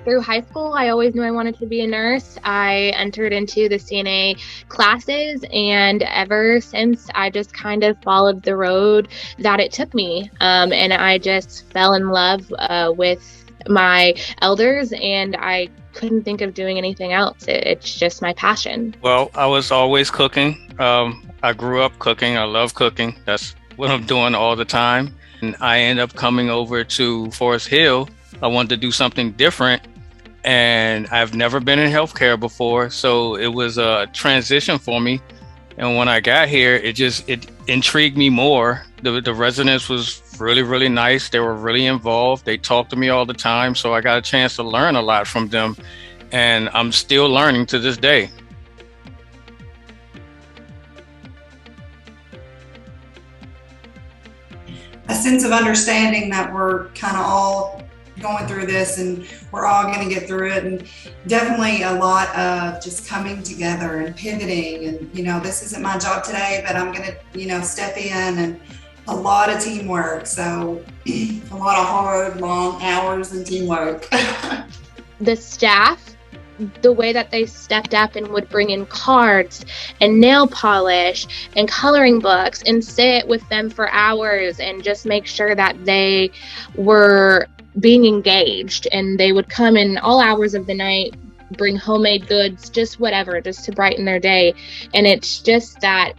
Through high school, I always knew I wanted to be a nurse. I entered into the CNA classes, and ever since, I just kind of followed the road that it took me. And I just fell in love with my elders, and I couldn't think of doing anything else. It's just my passion. Well, I was always cooking. I grew up cooking. I love cooking. That's what I'm doing all the time. And I ended up coming over to Forest Hill. I wanted to do something different, and I've never been in healthcare before, so it was a transition for me. And when I got here, it intrigued me more. The residents was really nice. They were really involved. They talked to me all the time, so I got a chance to learn a lot from them, and I'm still learning to this day. A sense of understanding that we're kind of all going through this and we're all going to get through it, and definitely a lot of just coming together and pivoting, and this isn't my job today, but I'm going to step in, and a lot of teamwork, so a lot of hard long hours and teamwork. The staff, the way that they stepped up and would bring in cards and nail polish and coloring books and sit with them for hours and just make sure that they were being engaged, and they would come in all hours of the night, bring homemade goods, just whatever, just to brighten their day. And it's just that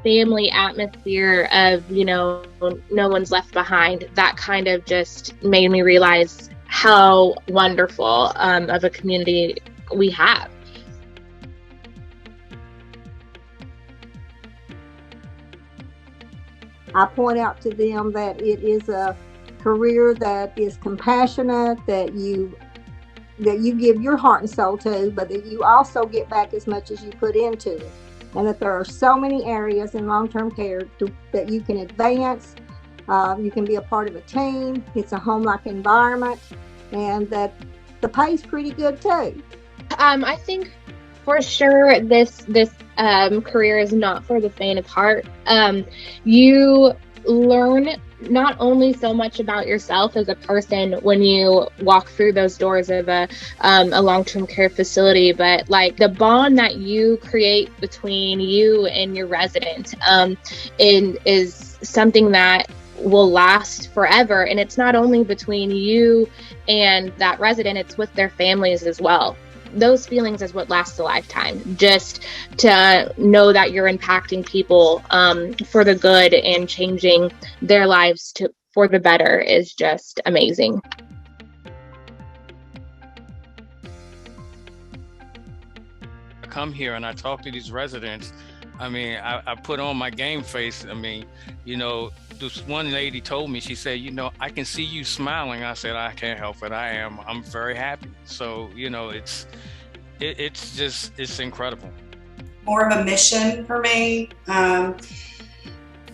family atmosphere of, no one's left behind. That kind of just made me realize how wonderful of a community we have. I point out to them that it is a career that is compassionate, that you give your heart and soul to, but that you also get back as much as you put into it. And that there are so many areas in long-term care that you can advance. You can be a part of a team. It's a home-like environment, and that the pay's pretty good too. I think for sure this career is not for the faint of heart. You learn not only so much about yourself as a person when you walk through those doors of a long-term care facility, but like the bond that you create between you and your resident is something that will last forever. And it's not only between you and that resident, it's with their families as well. Those feelings is what lasts a lifetime. Just to know that you're impacting people for the good and changing their lives for the better is just amazing. I come here and I talk to these residents. I put on my game face. This one lady told me, she said, I can see you smiling. I said, I can't help it. I'm very happy. So, it's incredible. More of a mission for me.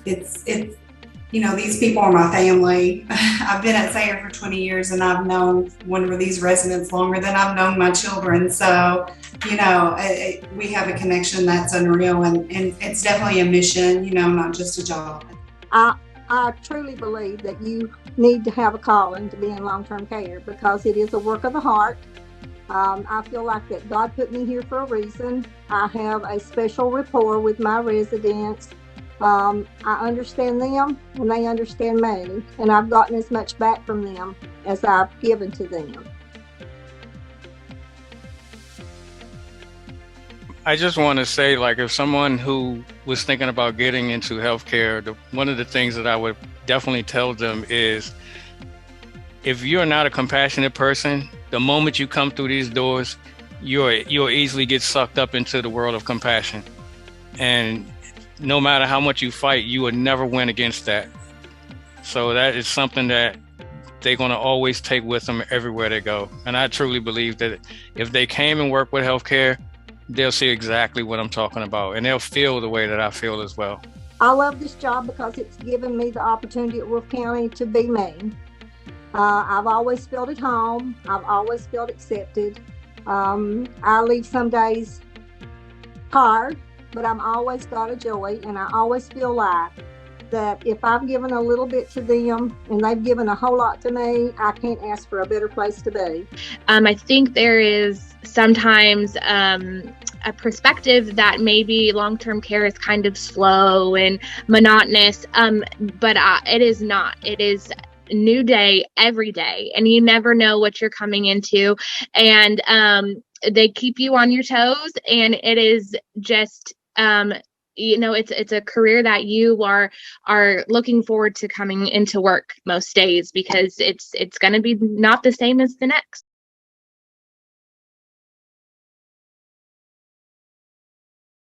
These people are my family. I've been at Sayer for 20 years, and I've known one of these residents longer than I've known my children. So, we have a connection that's unreal, and it's definitely a mission, not just a job. I truly believe that you need to have a calling to be in long-term care, because it is a work of the heart. I feel like that God put me here for a reason. I have a special rapport with my residents. I understand them and they understand me, and I've gotten as much back from them as I've given to them. I just want to say, if someone who was thinking about getting into healthcare, one of the things that I would definitely tell them is, if you're not a compassionate person, the moment you come through these doors, you'll easily get sucked up into the world of compassion. And no matter how much you fight, you will never win against that. So that is something that they're going to always take with them everywhere they go. And I truly believe that if they came and worked with healthcare, they'll see exactly what I'm talking about, and they'll feel the way that I feel as well. I love this job because it's given me the opportunity at Wolfe County to be me. I've always felt at home. I've always felt accepted. I leave some days tired, but I'm always got a joy, and I always feel like that if I've given a little bit to them and they've given a whole lot to me, I can't ask for a better place to be. I think there is sometimes a perspective that maybe long-term care is kind of slow and monotonous, but it is not. It is a new day every day, and you never know what you're coming into, and they keep you on your toes, and it is just it's a career that you are looking forward to coming into work most days, because it's going to be not the same as the next.